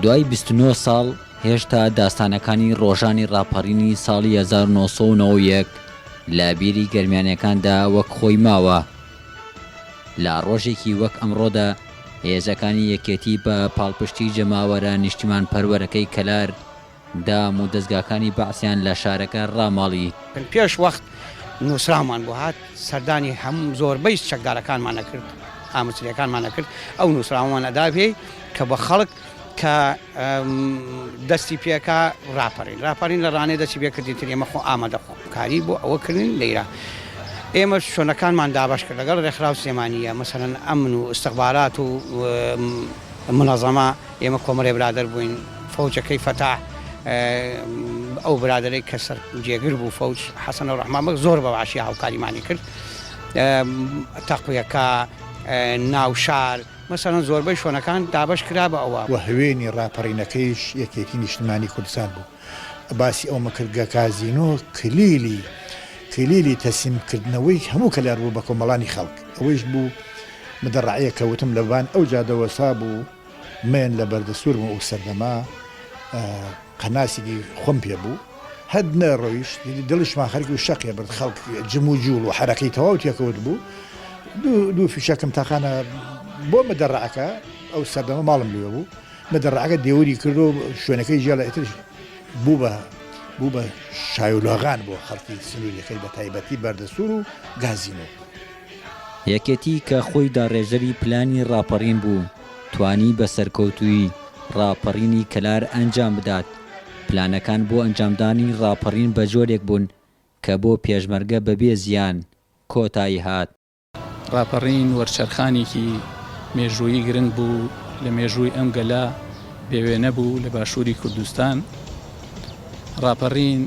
دوای 29 ساڵ هێشتا داستانەکانی ڕۆژانی ڕاپەڕینی ساڵی 1991 لە بیری گەرمیانەکاندا وەک خۆی ماوە. لە ڕۆژێکی وەک ئەمڕۆدا هێزەکانی یەکێتی بە پاڵپشتی جەماوەرە نیشتیمان پەروەرەکەی کەلار دام و دەستگاکانی بەعسیان لە شارەکە ڕاماڵی. پێش وەخت نووسرامان بۆ هات سەردانی هەموو زۆربەی چەکدارەکانمان نەکرد، ئامۆستریەکانمان نەکرد، ئەو نووسراوان ئەدا پێی کە بە خەڵک کە دەستی پێکە ڕاپەڕین لە ڕانێ دەستی پێکردی تر ئێمە خۆ ئامادەکاری بۆ ئەوەکردن لەیرە. ئێمە شوێنەکانمان دابش کرد لەگەڵ ڕێکخراو سلێمانیە، مەسەڵەن ئەمن و ئستەخبارات و منەظەما ئێمە کۆمەڵێ برادەر بووین، فەوجەکەی فەتاح ئەو برادەرەی کە سەر جێگر بوو فەوج حەسەن و ڕەحمان زۆر بە باشی هاوکاریمانی کرد، تەقویەکە ناوشار مەسەڵەن زۆربەی شوێنەکان دابش کرا بە ئەوە. و هەوێنی ڕاپەڕینەکەیش یەکێتی نیشتمانی کوردستان بوو. باسی ئەو مەکردگە کازینۆ کلیلی تەسیمکردنەوەی هەموو کەلار بوو بە کۆمەڵانی خەڵک. ئەوەش بوو مدەڕعەیە کەوتم لەبان ئەو جادەوەسا بوو من لە بەردەسوور بوو ئەو سەردەما قەناسێکی خۆم پێ بوو، هەد نەڕۆیش دڵشمان خەرکی و شەقیە برد خەڵک جم و جوڵ و حرەکەی تەواو تێکەوت بوو. دوو فیشەکەم تاقانە بۆ مدەڕعەکە ئەو سەردەمە ماڵم لێ بوو، مدەڕعەکە دێوری کرد و شوێنەکەی ژێڵە ئیتر بوو بە شایۆلاغان بۆ خەڵکی سنووریەکەی بە تایبەتی بەردەسوور و گازینۆ. یەکێتی کە خۆی داڕێژەری پلانی ڕاپەڕین بوو توانی بە سەرکەوتووی ڕاپەڕینی کەلار ئەنجام بدات. پلانەکان بۆ ئەنجامدانی ڕاپەڕین بە جۆرێک بوون کە بۆ پێشمەرگە بەبێ زیان کۆتایی هات. ڕاپەڕین وەرچەرخانێکی مێژوویی گرنگ بوو لە مێژووی ئەم گەلا بێوێنە بوو لە باشووری کوردستان. ڕاپەڕین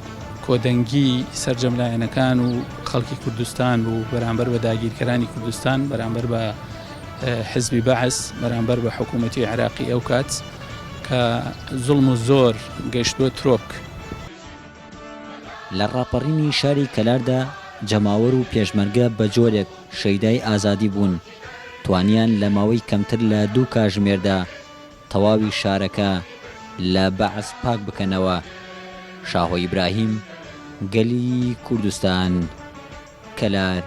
کۆدەنگی سەرجەملایەنەکان و خەڵکی کوردستان بوو بەرامبەر بە داگیرکەرانی کوردستان، بەرامبەر بە حزبی بەعس، بەرامبەر بە حکوومەتی عێراقی ئەو کات کە زوڵم و زۆر گەیشتووە ترۆک. لە ڕاپەڕینی شاری کەلاردا جەماوەر و پێشمەرگە بە جۆرێک شەیدای ئازادی بوون، توانیان لە ماوەی کەمتر لە 2 کاتژمێردا تەواوی شارەکە لە بەعس پاک بکەنەوە. شاهۆ ئیبراهیم، گەلی کوردستان، کەلار.